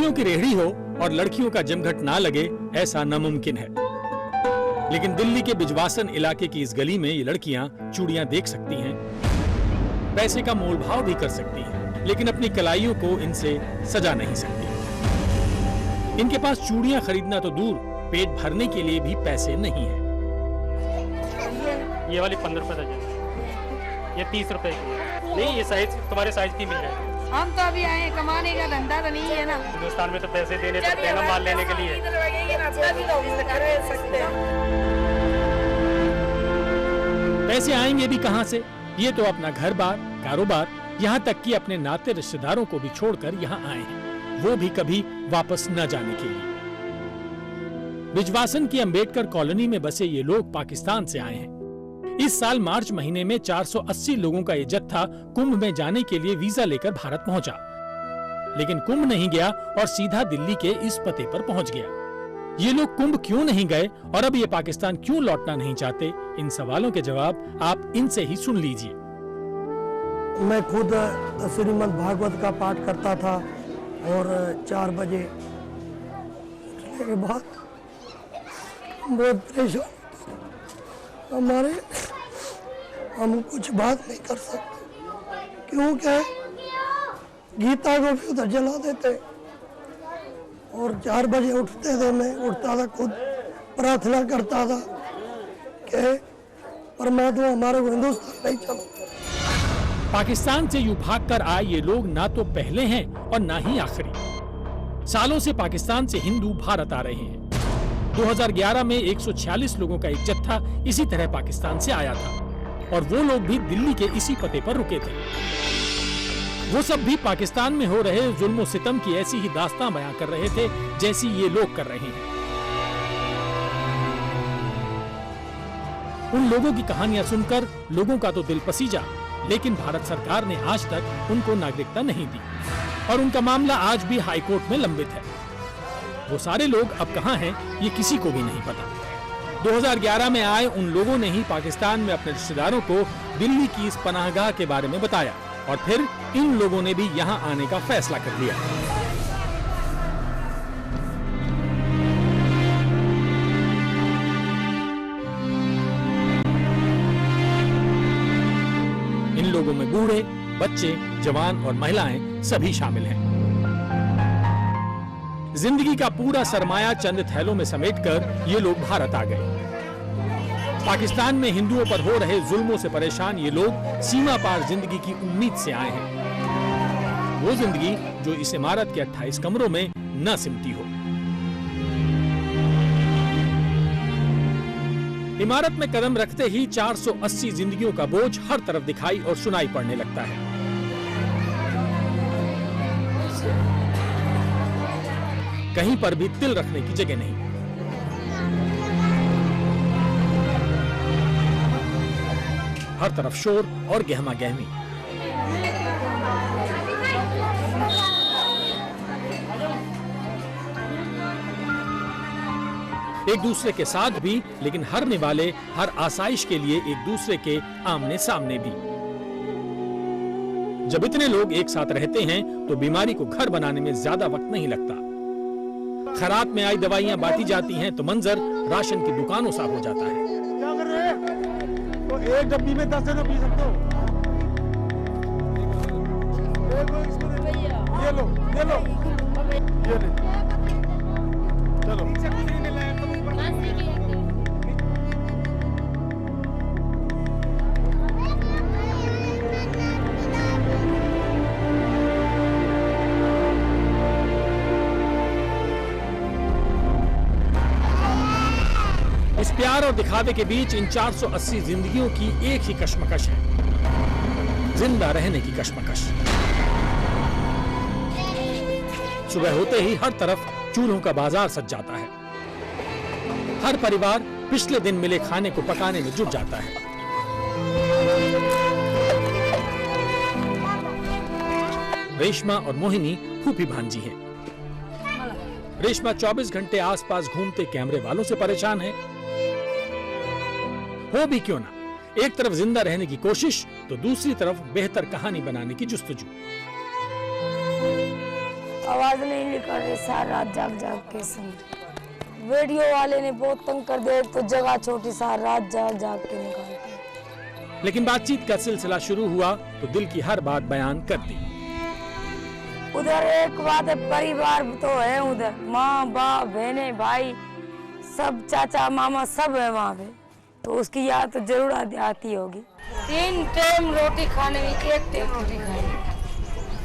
चूड़ियों की रेहड़ी हो और लड़कियों का जमघट ना लगे, ऐसा नामुमकिन है। लेकिन दिल्ली के बिजवासन इलाके की इस गली में ये लड़कियां चूड़ियां देख सकती हैं, पैसे का मोल भाव भी कर सकती हैं, लेकिन अपनी कलाइयों को इनसे सजा नहीं सकती। इनके पास चूड़ियां खरीदना तो दूर, पेट भरने के लिए भी पैसे नहीं है। ये वाली 15 रुपए दर्जन, ये 30 रुपए की। नहीं, ये साइज तुम्हारे साइज की मिल जाएगी। हम तो अभी आए कमाने का धंधा तो नहीं है ना। हिंदुस्तान में तो पैसे देने पड़ते हैं ना माल लेने के लिए। पैसे आएंगे भी कहां से? ये तो अपना घर बार, कारोबार, यहाँ तक कि अपने नाते रिश्तेदारों को भी छोड़कर यहाँ आए हैं, वो भी कभी वापस न जाने के लिए। बिजवासन की अंबेडकर कॉलोनी में बसे ये लोग पाकिस्तान से आए हैं। इस साल मार्च महीने में 480 लोगों का ये जत्था कुंभ में जाने के लिए वीजा लेकर भारत पहुंचा, लेकिन कुंभ नहीं गया और सीधा दिल्ली के इस पते पर पहुंच गया। ये लोग कुंभ क्यों नहीं गए और अब ये पाकिस्तान क्यों लौटना नहीं चाहते? इन सवालों के जवाब आप इनसे ही सुन लीजिए। मैं खुद श्रीमद् भागवत का पाठ करता था और 4 बजे उठने के बाद बहुत परेशान, हम कुछ बात नहीं कर सकते क्योंकि गीता को भी उधर जला देते। और 4 बजे उठते थे, मैं उठता था, खुद प्रार्थना करता था कि परमात्मा हमारे को हिंदुस्तान नहीं चलो। पाकिस्तान से यूं भागकर आए ये लोग ना तो पहले हैं और ना ही आखिरी। सालों से पाकिस्तान से हिंदू भारत आ रहे हैं। 2011 में 146 लोगों का एक जत्था इसी तरह पाकिस्तान से आया था और वो लोग भी दिल्ली के इसी पते पर रुके थे। वो सब भी पाकिस्तान में हो रहे जुल्म सितम की ऐसी ही दास्तां बयां कर रहे थे जैसी ये लोग कर रहे हैं। उन लोगों की कहानियां सुनकर लोगों का तो दिल पसीजा, लेकिन भारत सरकार ने आज तक उनको नागरिकता नहीं दी और उनका मामला आज भी हाई कोर्ट में लंबित है। वो सारे लोग अब कहां हैं ये किसी को भी नहीं पता। 2011 में आए उन लोगों ने ही पाकिस्तान में अपने रिश्तेदारों को दिल्ली की इस पनाहगाह के बारे में बताया और फिर इन लोगों ने भी यहां आने का फैसला कर लिया। इन लोगों में बूढ़े, बच्चे, जवान और महिलाएं सभी शामिल हैं। जिंदगी का पूरा सरमाया चंद थैलों में समेटकर ये लोग भारत आ गए। पाकिस्तान में हिंदुओं पर हो रहे जुल्मों से परेशान ये लोग सीमा पार जिंदगी की उम्मीद से आए हैं, वो जिंदगी जो इस इमारत के 28 कमरों में न सिमटी हो। इमारत में कदम रखते ही 480 जिंदगियों का बोझ हर तरफ दिखाई और सुनाई पड़ने लगता है। कहीं पर भी तिल रखने की जगह नहीं। हर तरफ शोर और गहमा गहमी। एक दूसरे के साथ भी, लेकिन हरने वाले हर आसाइश के लिए एक दूसरे के आमने सामने भी। जब इतने लोग एक साथ रहते हैं तो बीमारी को घर बनाने में ज्यादा वक्त नहीं लगता। खरात में आई दवाइयां बांटी जाती हैं तो मंजर राशन की दुकानों सा हो जाता है। क्या कर रहे हैं? तो एक डब्बी में 10 जने पी सकते हो। ये लो, ये लो, ये ले। चलो। इस प्यार और दिखावे के बीच इन 480 जिंदगियों की एक ही कश्मकश है, जिंदा रहने की कश्मकश। सुबह होते ही हर तरफ चूल्हों का बाजार सज जाता है। हर परिवार पिछले दिन मिले खाने को पकाने में जुट जाता है। रेशमा और मोहिनी फूफी भांजी हैं। रेशमा 24 घंटे आसपास घूमते कैमरे वालों से परेशान है। हो भी क्यों ना, एक तरफ जिंदा रहने की कोशिश तो दूसरी तरफ बेहतर कहानी बनाने की जुस्तजू। आवाज नहीं निकल रही, सारी रात जाग जाग के सुन। वीडियो वाले ने बहुत तंग कर दिया, तो जगह छोटी, सारी रात जाग जाग के निकालते। लेकिन बातचीत का सिलसिला शुरू हुआ तो दिल की हर बात बयान कर दी। उधर एक बात है, परिवार तो है उधर, माँ बाप बहने भाई सब, चाचा मामा सब है वहाँ पे, तो उसकी याद तो जरूर आती होगी। 3 टाइम रोटी खाने में 1 टाइम रोटी खाई।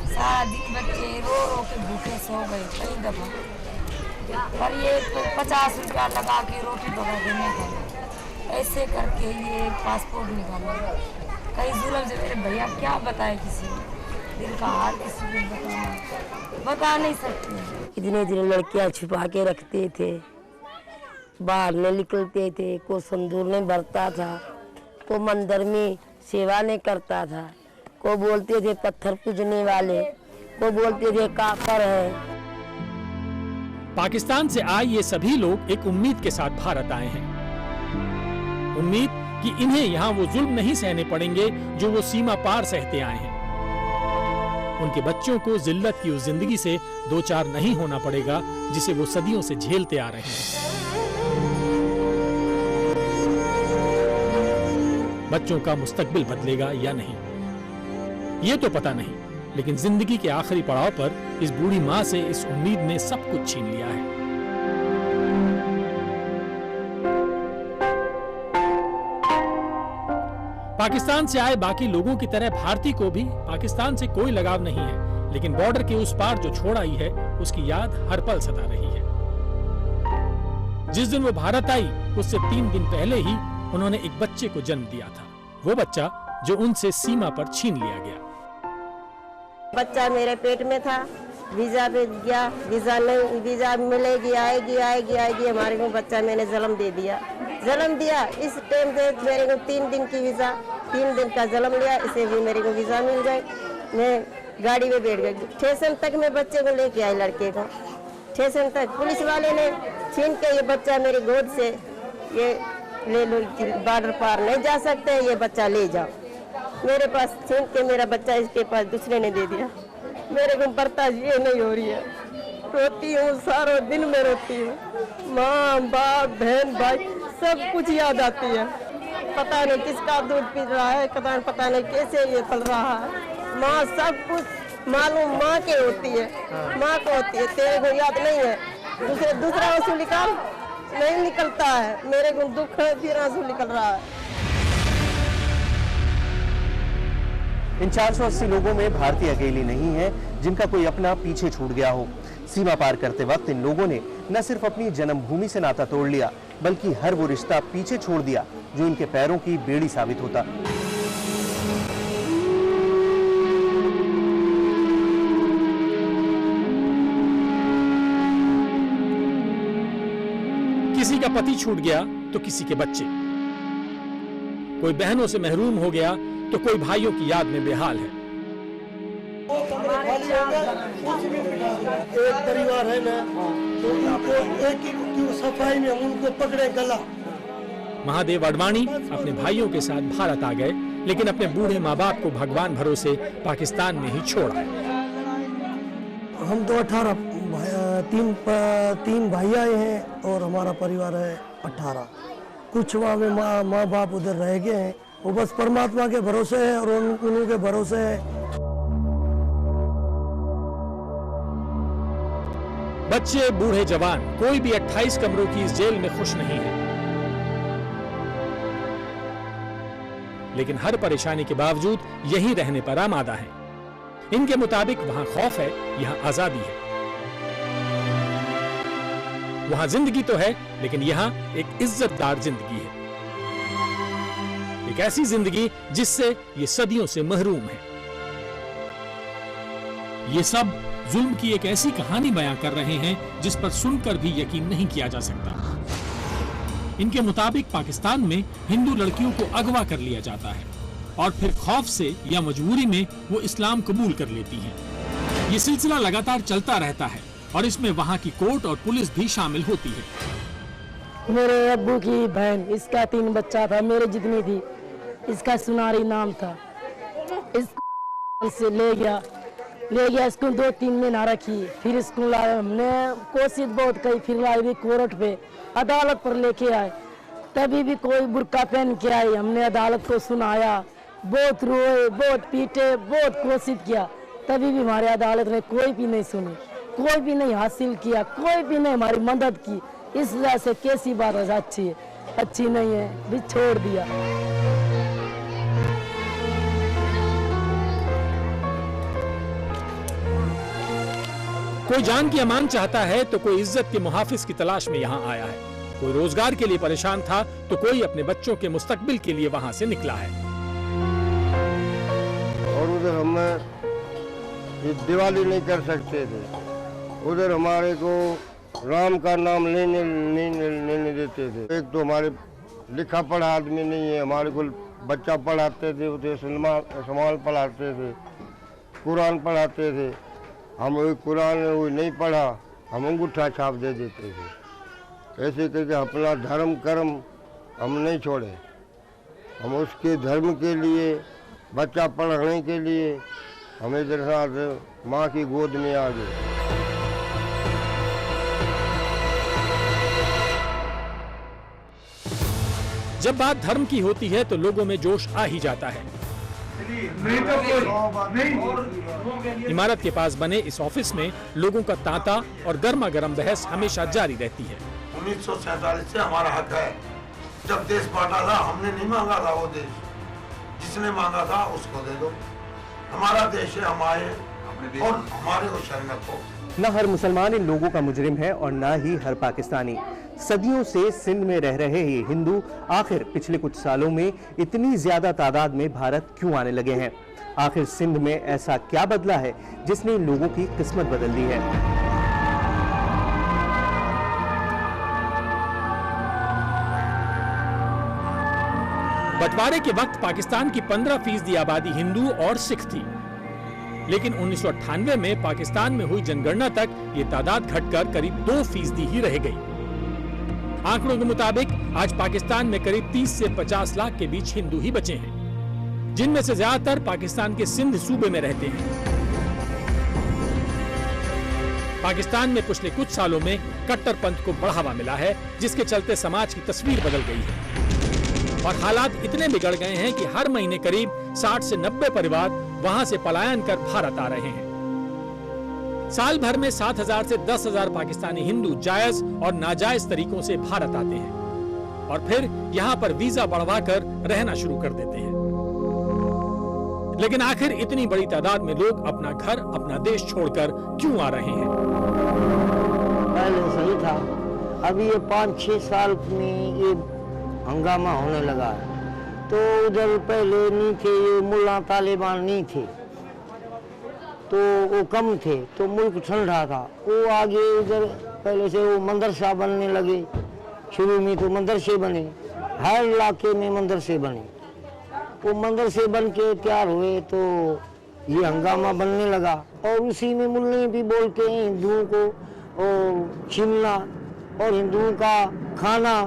सारा दिन बच्चे रो रो के भूखे सो गए कई दफा, पर ये 50 रुपया लगा के रोटी पका के नहीं खाई। ऐसे करके ये पासपोर्ट निकाला। कई जुल्म से मेरे भैया क्या बताए, किसी को दिल का हाल किसी को बता नहीं सकते। इतने दिन लड़कियां छुपा के रखते थे, बाहर नहीं निकलते थे, को संदूर नहीं भरता था, को मंदिर में सेवा नहीं करता था, को बोलते थे पत्थर पूजने वाले, को बोलते थे काफर है। पाकिस्तान से आए ये सभी लोग एक उम्मीद के साथ भारत आए हैं, उम्मीद कि इन्हें यहाँ वो जुल्म नहीं सहने पड़ेंगे जो वो सीमा पार सहते आए हैं। उनके बच्चों को जिल्लत की उस जिंदगी से दो चार नहीं होना पड़ेगा जिसे वो सदियों से झेलते आ रहे हैं। बच्चों का मुस्तकबिल बदलेगा या नहीं ये तो पता नहीं, लेकिन जिंदगी के आखिरी पड़ाव पर इस बूढ़ी माँ से इस उम्मीद ने सब कुछ छीन लिया है। पाकिस्तान से आए बाकी लोगों की तरह भारतीय को भी पाकिस्तान से कोई लगाव नहीं है, लेकिन बॉर्डर के उस पार जो छोड़ आई है उसकी याद हर पल सता रही है। जिस दिन वो भारत आई उससे 3 दिन पहले ही उन्होंने एक बच्चे को जन्म दिया था, वो बच्चा जो उनसे सीमा पर छीन लिया गया। बच्चा मेरे पेट में था, वीजा पे गया, वीजा मिलेगी आएगी आएगी आएगी, हमारे को बच्चा मैंने जन्म दिया। इस टाइम से मेरे को 3 दिन की वीजा, 3 दिन का जन्म लिया, इसे भी मेरे को वीजा मिल जाए। मैं गाड़ी में बैठ गई, स्टेशन तक मैं बच्चे को लेके आई, लड़के को स्टेशन तक। पुलिस वाले ने छीन के ये बच्चा मेरी गोद से ये ले लो, बॉर्डर पार नहीं जा सकते, ये बच्चा ले जाओ। मेरे पास छीन के मेरा बच्चा इसके पास दूसरे ने दे दिया। मेरे को बर्दाश्त ये नहीं हो रही है, रोती हूँ, सारा दिन में रोती हूँ। माँ बाप बहन भाई सब कुछ याद आती है। पता नहीं किसका दूध पी रहा है, पता नहीं कैसे ये पल रहा है। माँ सब कुछ मालूम माँ के होती है, माँ को होती है, तेरे को याद नहीं है। दूसरा आंसू नहीं निकलता है, मेरे को दुख है, फिर आंसू निकल रहा है। इन 480 लोगों में भारतीय अकेली नहीं है जिनका कोई अपना पीछे छूट गया हो। सीमा पार करते वक्त इन लोगों ने न सिर्फ अपनी जन्मभूमि से नाता तोड़ लिया, बल्कि हर वो रिश्ता पीछे छोड़ दिया जो इनके पैरों की बेड़ी साबित होता। किसी का पति छूट गया तो किसी के बच्चे, कोई बहनों से महरूम हो गया तो कोई भाइयों की याद में बेहाल है। एक परिवार है ना, तो उनको एक ही सफाई में उनको पकड़े गला। महादेव अडवाणी अपने भाइयों के साथ भारत आ गए, लेकिन अपने बूढ़े माँ बाप को भगवान भरोसे पाकिस्तान में ही छोड़ा। हम तो 18 तीन भाई आए हैं और हमारा परिवार है 18। कुछ वहाँ में माँ बाप उधर रह गए हैं, वो बस परमात्मा के भरोसे है और उन्हीं के भरोसे है। बच्चे बूढ़े जवान कोई भी 28 कमरों की इस जेल में खुश नहीं है, लेकिन हर परेशानी के बावजूद यहीं रहने पर आमादा है। इनके मुताबिक वहां खौफ है, यहां आजादी है। वहां जिंदगी तो है, लेकिन यहां एक इज्जतदार जिंदगी है, एक ऐसी जिंदगी जिससे ये सदियों से महरूम है। ये सब जुल्म की एक ऐसी कहानी बयां कर रहे हैं जिस पर सुनकर भी यकीन नहीं किया जा सकता। इनके मुताबिक पाकिस्तान में हिंदू लड़कियों को अगवा कर लिया जाता है और फिर खौफ से या मजबूरी में वो इस्लाम कबूल कर लेती हैं। ये सिलसिला लगातार चलता रहता है और इसमें वहाँ की कोर्ट और पुलिस भी शामिल होती है। मेरे अब्बू की बहन, इसका 3 बच्चा था, मेरे जितनी थी, इसका सुनारी नाम था। इससे ले गया, रह गया स्कूल 2-3 महीना रखी, फिर स्कूल आए, हमने कोशिश बहुत की, फिर लाई भी कोर्ट पे, अदालत पर लेके आए, तभी भी कोई बुर्का पहन के आई, हमने अदालत को सुनाया, बहुत रोए, बहुत पीटे, बहुत कोशिश किया, तभी भी हमारे अदालत ने कोई भी नहीं सुनी, कोई भी नहीं हासिल किया, कोई भी नहीं हमारी मदद की। इस वजह से कैसी बात अच्छी नहीं है, भी छोड़ दिया। कोई जान की अमान चाहता है तो कोई इज्जत के मुहाफिज की तलाश में यहाँ आया है, कोई रोजगार के लिए परेशान था तो कोई अपने बच्चों के मुस्तकबिल के लिए वहाँ से निकला है। और उधर हम दिवाली नहीं कर सकते थे, उधर हमारे को राम का नाम लेने देते थे। एक तो हमारे लिखा पढ़ा आदमी नहीं है, हमारे को बच्चा पढ़ाते थे, उधर समाल पढ़ाते थे, कुरान पढ़ाते थे, हम वही कुरान वही नहीं पढ़ा, हम अंगूठा छाप दे देते थे। ऐसे करके अपना धर्म कर्म हम नहीं छोड़े, हम उसके धर्म के लिए, बच्चा पढ़ाने के लिए हम इधर साथ माँ की गोद में आ गए। जब बात धर्म की होती है तो लोगों में जोश आ ही जाता है। इमारत के पास बने इस ऑफिस में लोगों का तांता और गर्मा गर्म बहस हमेशा जारी रहती है। 1947 से हमारा हक है, जब देश बांटा था हमने नहीं मांगा था वो देश, जिसने मांगा था उसको दे दो, हमारा देश है, हम आए और हमारे को शरणत हो। न हर मुसलमान इन लोगों का मुजरिम है और न ही हर पाकिस्तानी। सदियों से सिंध में रह रहे ये हिंदू आखिर पिछले कुछ सालों में इतनी ज्यादा तादाद में भारत क्यों आने लगे हैं? आखिर सिंध में ऐसा क्या बदला है जिसने इन लोगों की किस्मत बदल दी है? बंटवारे के वक्त पाकिस्तान की 15% आबादी हिंदू और सिख थी, लेकिन 1998 में पाकिस्तान में हुई जनगणना तक ये तादाद घटकर करीब 2% ही रह गई। आंकड़ों के मुताबिक आज पाकिस्तान में करीब 30 से 50 लाख के बीच हिंदू ही बचे हैं, जिनमें से ज्यादातर पाकिस्तान के सिंध सूबे में रहते हैं। पाकिस्तान में पिछले कुछ सालों में कट्टरपंथ को बढ़ावा मिला है, जिसके चलते समाज की तस्वीर बदल गई है और हालात इतने बिगड़ गए हैं कि हर महीने करीब 60 से 90 परिवार वहां से पलायन कर भारत आ रहे हैं। साल भर में 7,000 से 10,000 पाकिस्तानी हिंदू जायज और नाजायज तरीकों से भारत आते हैं और फिर यहाँ पर वीजा बढ़वाकर रहना शुरू कर देते हैं। लेकिन आखिर इतनी बड़ी तादाद में लोग अपना घर, अपना देश छोड़कर क्यों आ रहे हैं? पहले सही था, अभी ये 5-6 साल में ये हंगामा होने लगा है। तो उधर पहले नहीं थे, ये मुल्ला तालिबान नहीं थे, तो वो कम थे, तो मुल्क ठंड रहा था। वो आगे उधर पहले से वो मदरसा बनने लगे, शुरू में तो मदरसे बने, हर इलाके में मदरसे बने। वो मदरसे बन के तैयार हुए तो ये हंगामा बनने लगा और उसी में मुल्ले भी बोलते हैं हिंदुओं को और छीनना और हिंदुओं का खाना,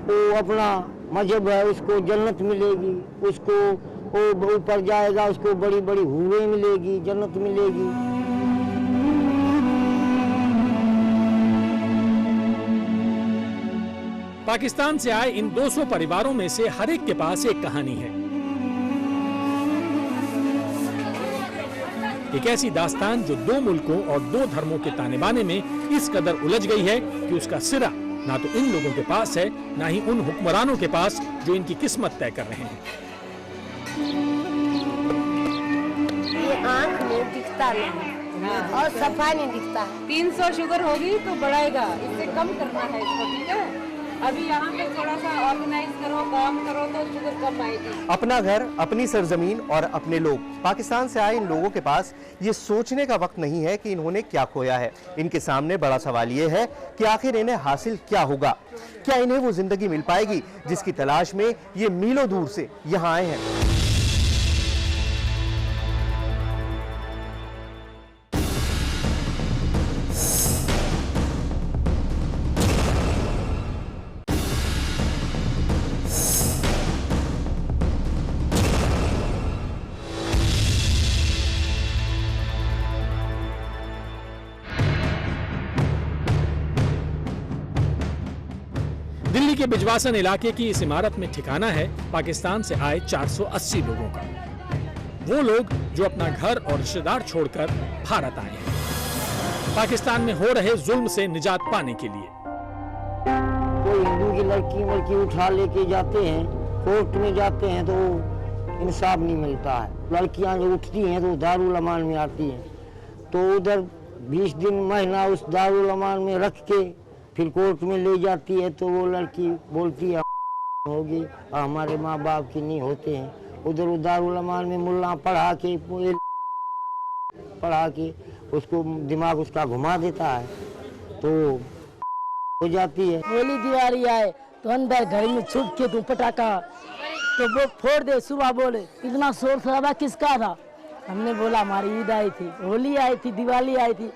वो अपना मजहब है, उसको जन्नत मिलेगी, उसको वो ऊपर जाएगा, उसको बड़ी बड़ी हूरें मिलेगी, जन्नत मिलेगी। पाकिस्तान से आए इन 200 परिवारों में से हर एक के पास एक कहानी है, एक ऐसी दास्तान जो 2 मुल्कों और 2 धर्मों के ताने बाने में इस कदर उलझ गई है कि उसका सिरा ना तो इन लोगों के पास है, ना ही उन हुक्मरानों के पास जो इनकी किस्मत तय कर रहे हैं। ये आँख में दिखता नहीं और सफा नहीं दिखता। 300 शुगर होगी तो बढ़ाएगा, इससे कम करना है इसको, ठीक है? अभी यहाँ पे थोड़ा सा ऑर्गेनाइज करो, काम करो तो शुगर कम आएगी। अपना घर, अपनी सरजमीन और अपने लोग। पाकिस्तान से आए इन लोगों के पास ये सोचने का वक्त नहीं है कि इन्होंने क्या खोया है। इनके सामने बड़ा सवाल ये है कि आखिर इन्हें हासिल क्या होगा, क्या इन्हें वो जिंदगी मिल पाएगी जिसकी तलाश में ये मीलों दूर से यहाँ आए हैं। दिल्ली के बिजवासन इलाके की इस इमारत में ठिकाना है पाकिस्तान से आए 480 लोगों का। वो लोग जो अपना घर और रिश्तेदार छोड़कर भारत आए हैं पाकिस्तान में हो रहे जुल्म से निजात पाने के लिए। कोई हिंदू की लड़की उठा लेके जाते हैं, कोर्ट में जाते हैं तो इंसाफ नहीं मिलता है। लड़कियां जो उठती हैं तो दारुल अमान में आती हैं, तो उधर 20 दिन महीना उस दारुल अमान में रख के फिर कोर्ट में ले जाती है, तो वो लड़की बोलती है होगी और हमारे माँ बाप की नहीं होते हैं। उधर दारुल अमान में मुल्ला पढ़ा के उसको दिमाग उसका घुमा देता है, तो हो जाती है। होली दिवाली आए तो अंदर घर में छुप के तू पटाखा तो वो फोड़ दे। सुबह बोले इतना शोर शराबा किसका था? हमने बोला हमारी ईद आई थी, होली आई थी, दिवाली आई थी।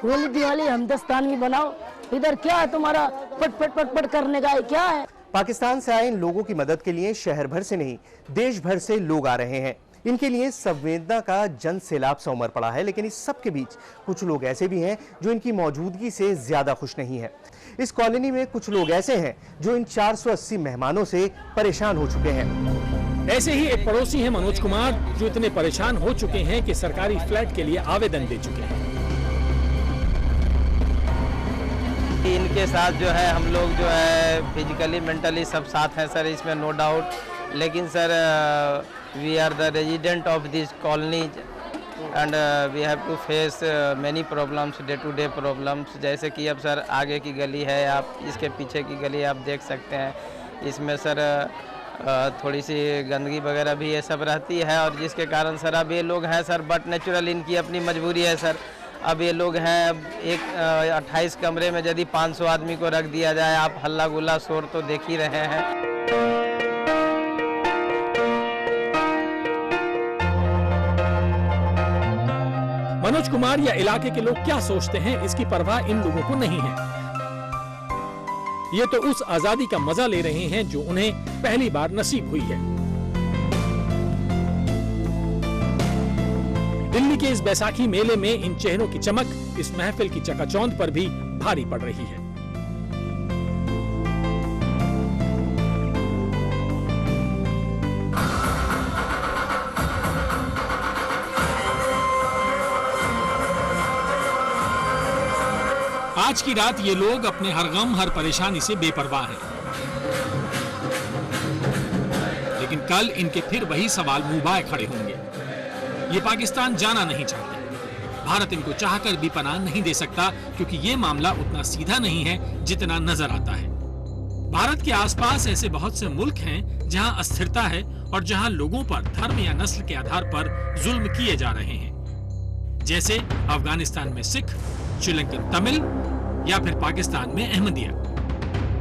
होली दिवाली हम हिंदुस्तान में बनाओ, इधर क्या है तुम्हारा पट पट पट पट करने का क्या है? पाकिस्तान से आए इन लोगों की मदद के लिए शहर भर से नहीं देश भर से लोग आ रहे हैं। इनके लिए संवेदना का जन सैलाब सा उमड़ पड़ा है, लेकिन इस सब के बीच कुछ लोग ऐसे भी हैं जो इनकी मौजूदगी से ज्यादा खुश नहीं है। इस कॉलोनी में कुछ लोग ऐसे हैं जो इन 480 मेहमानों से परेशान हो चुके हैं। ऐसे ही एक पड़ोसी हैं मनोज कुमार, जो इतने परेशान हो चुके हैं कि सरकारी फ्लैट के लिए आवेदन दे चुके हैं। इनके साथ जो है हम लोग जो है फिजिकली मेंटली सब साथ हैं सर, इसमें नो डाउट। लेकिन sir we are the resident of this colony and we have to face many problems, day to day problems. जैसे कि अब सर आगे की गली है, आप इसके पीछे की गली आप देख सकते हैं, इसमें सर थोड़ी सी गंदगी वगैरह भी ये सब रहती है, और जिसके कारण सर अब ये लोग हैं सर बट नेचुरल इनकी अपनी मजबूरी है सर। अब ये लोग हैं, अब एक 28 कमरे में यदि 500 आदमी को रख दिया जाए, आप हल्ला गुल्ला शोर तो देख ही रहे हैं। मनोज कुमार या इलाके के लोग क्या सोचते हैं, इसकी परवाह इन लोगों को नहीं है। ये तो उस आजादी का मजा ले रहे हैं जो उन्हें पहली बार नसीब हुई है। दिल्ली के इस बैसाखी मेले में इन चेहरों की चमक इस महफिल की चकाचौंध पर भी भारी पड़ रही है। आज की रात ये लोग अपने हर गम हर परेशानी से बेपरवाह हैं। लेकिन कल इनके फिर वही सवाल मुंह बाए खड़े होंगे। ये पाकिस्तान जाना नहीं चाहते, भारत इनको चाहकर भी पनाह नहीं दे सकता, क्योंकि ये मामला उतना सीधा नहीं है जितना नजर आता है। भारत के आसपास ऐसे बहुत से मुल्क हैं जहां अस्थिरता है और जहां लोगों पर धर्म या नस्ल के आधार पर जुल्म किए जा रहे हैं, जैसे अफगानिस्तान में सिख, श्रीलंकन तमिल या फिर पाकिस्तान में अहमदिया।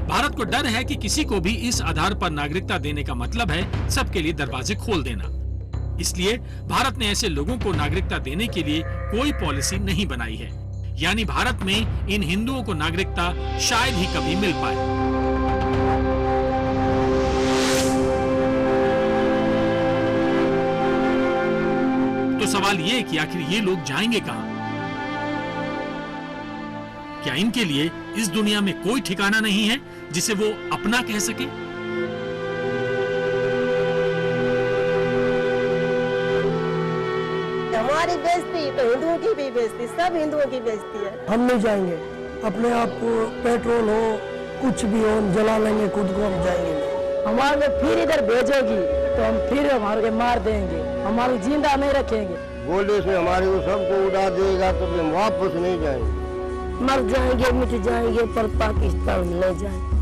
भारत को डर है कि किसी को भी इस आधार पर नागरिकता देने का मतलब है सबके लिए दरवाजे खोल देना। इसलिए भारत ने ऐसे लोगों को नागरिकता देने के लिए कोई पॉलिसी नहीं बनाई है, यानी भारत में इन हिंदुओं को नागरिकता शायद ही कभी मिल पाए। तो सवाल ये कि आखिर ये लोग जाएंगे कहां? क्या इनके लिए इस दुनिया में कोई ठिकाना नहीं है जिसे वो अपना कह सके? हमारी बेइज्जती तो हिंदुओं की भी बेइज्जती, सब हिंदुओं की बेइज्जती है। हम नहीं जाएंगे, अपने आप को पेट्रोल हो कुछ भी हो जला लेंगे, खुद को हम जाएंगे नहीं। हमारे फिर इधर भेजोगी तो हम फिर हमारे मार देंगे, हमारी जिंदा नहीं रखेंगे। गोले से हमारे को सबको उड़ा देगा तो हम वापस नहीं जाएंगे। मर जाएंगे, मिट जाएंगे, पर पाकिस्तान ले जाएंगे।